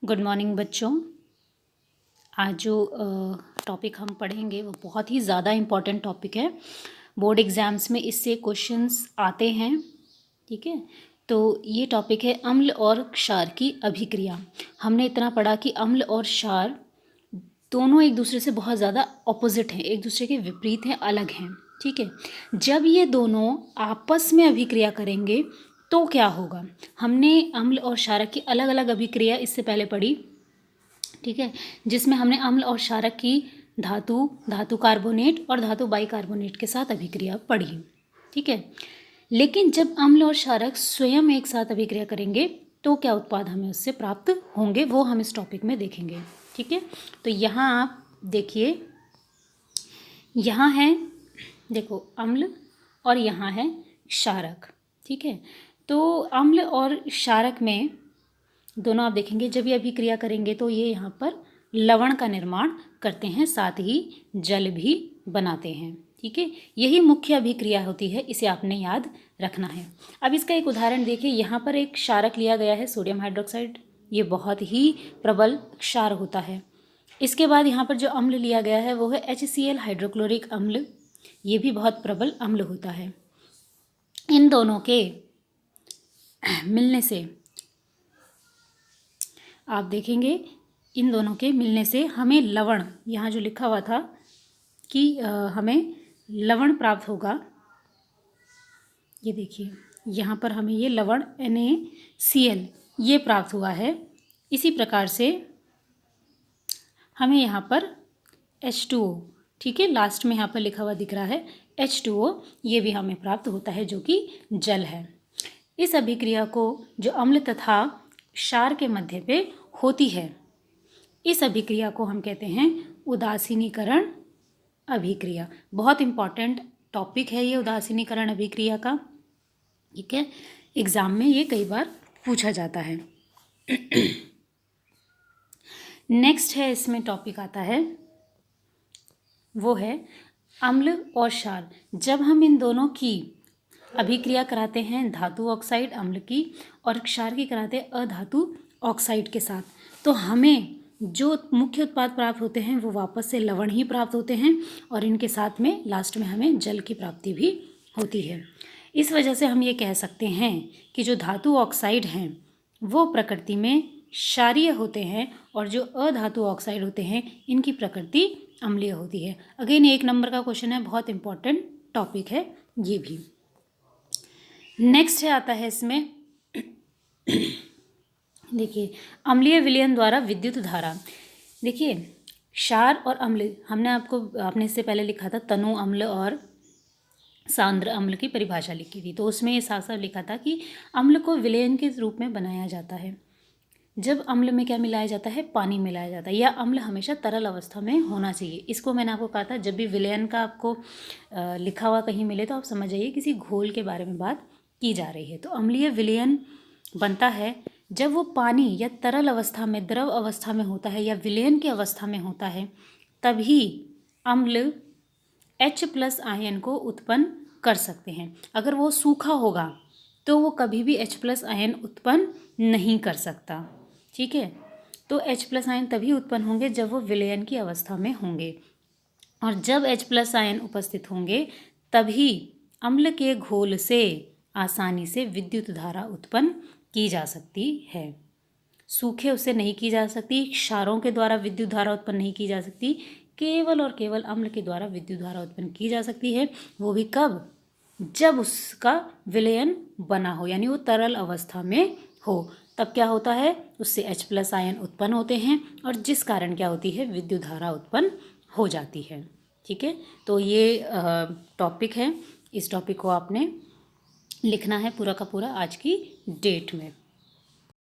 Good morning बच्चों। आज जो टॉपिक हम पढ़ेंगे वो बहुत ही ज़्यादा इम्पॉर्टेंट टॉपिक है। बोर्ड एग्ज़ाम्स में इससे क्वेश्चंस आते हैं। ठीक है, तो ये टॉपिक है अम्ल और क्षार की अभिक्रिया। हमने इतना पढ़ा कि अम्ल और क्षार दोनों एक दूसरे से बहुत ज़्यादा ऑपोजिट हैं, एक दूसरे के विपरीत हैं, अलग हैं। ठीक है, जब ये दोनों आपस में अभिक्रिया करेंगे तो क्या होगा। हमने अम्ल और क्षारक की अलग अलग अभिक्रिया इससे पहले पढ़ी। ठीक है, जिसमें हमने अम्ल और क्षारक की धातु कार्बोनेट और धातु बाइकार्बोनेट के साथ अभिक्रिया पढ़ी। ठीक है, लेकिन जब अम्ल और क्षारक स्वयं एक साथ अभिक्रिया करेंगे तो क्या उत्पाद हमें उससे प्राप्त होंगे, वो हम इस टॉपिक में देखेंगे। ठीक है, तो यहाँ आप देखिए, यहाँ है देखो अम्ल और यहाँ है क्षारक। ठीक है, तो अम्ल और क्षारक में दोनों आप देखेंगे जब ये अभिक्रिया करेंगे तो ये यहाँ पर लवण का निर्माण करते हैं, साथ ही जल भी बनाते हैं। ठीक है, यही मुख्य अभिक्रिया होती है, इसे आपने याद रखना है। अब इसका एक उदाहरण देखिए, यहाँ पर एक क्षारक लिया गया है सोडियम हाइड्रोक्साइड, ये बहुत ही प्रबल क्षार होता है। इसके बाद यहाँ पर जो अम्ल लिया गया है वो है HCl हाइड्रोक्लोरिक अम्ल, ये भी बहुत प्रबल अम्ल होता है। इन दोनों के मिलने से आप देखेंगे, इन दोनों के मिलने से हमें लवण, यहाँ जो लिखा हुआ था कि हमें लवण प्राप्त होगा, ये देखिए यहाँ पर हमें ये लवण NaCl ये प्राप्त हुआ है। इसी प्रकार से हमें यहाँ पर H2O, ठीक है, लास्ट में यहाँ पर लिखा हुआ दिख रहा है H2O, ये भी हमें प्राप्त होता है जो कि जल है। इस अभिक्रिया को जो अम्ल तथा क्षार के मध्य पे होती है, इस अभिक्रिया को हम कहते हैं उदासीनीकरण अभिक्रिया। बहुत इम्पॉर्टेंट टॉपिक है ये उदासीनीकरण अभिक्रिया का। ठीक है, एग्ज़ाम में ये कई बार पूछा जाता है। नेक्स्ट है, इसमें टॉपिक आता है वो है अम्ल और क्षार। जब हम इन दोनों की अभिक्रिया कराते हैं धातु ऑक्साइड अम्ल की और क्षार की कराते हैं अधातु ऑक्साइड के साथ, तो हमें जो मुख्य उत्पाद प्राप्त होते हैं वो वापस से लवण ही प्राप्त होते हैं और इनके साथ में लास्ट में हमें जल की प्राप्ति भी होती है। इस वजह से हम ये कह सकते हैं कि जो धातु ऑक्साइड हैं वो प्रकृति में क्षारीय होते हैं और जो अधातु ऑक्साइड होते हैं इनकी प्रकृति अम्लीय होती है। अगेन 1 नंबर का क्वेश्चन है, बहुत इंपॉर्टेंट टॉपिक है ये भी। नेक्स्ट है आता है इसमें देखिए अम्लीय विलयन द्वारा विद्युत धारा। देखिए क्षार और अम्ल, आपने इससे पहले लिखा था तनु अम्ल और सांद्र अम्ल की परिभाषा लिखी थी, तो उसमें ये साफ साफ लिखा था कि अम्ल को विलयन के रूप में बनाया जाता है जब अम्ल में क्या मिलाया जाता है, पानी मिलाया जाता है, या अम्ल हमेशा तरल अवस्था में होना चाहिए। इसको मैंने आपको कहा था, जब भी विलयन का आपको लिखा हुआ कहीं मिले तो आप समझ जाइए किसी घोल के बारे में बात की जा रही है। तो अम्लीय विलयन बनता है जब वो पानी या तरल अवस्था में, द्रव अवस्था में होता है या विलयन की अवस्था में होता है, तभी अम्ल H+ आयन को उत्पन्न कर सकते हैं। अगर वो सूखा होगा तो वो कभी भी H+ आयन उत्पन्न नहीं कर सकता। ठीक है, तो H+ आयन तभी उत्पन्न होंगे जब वो विलयन की अवस्था में होंगे, और जब H+ आयन उपस्थित होंगे तभी अम्ल के घोल से आसानी से विद्युत धारा उत्पन्न की जा सकती है। सूखे उससे नहीं की जा सकती, क्षारों के द्वारा विद्युत धारा उत्पन्न नहीं की जा सकती, केवल और केवल अम्ल के द्वारा विद्युत धारा उत्पन्न की जा सकती है। वो भी कब, जब उसका विलयन बना हो, यानी वो तरल अवस्था में हो, तब क्या होता है, उससे H+ आयन उत्पन्न होते हैं और जिस कारण क्या होती है, विद्युत धारा उत्पन्न हो जाती है। ठीक है, तो ये टॉपिक है, इस टॉपिक को आपने लिखना है पूरा का पूरा आज की डेट में।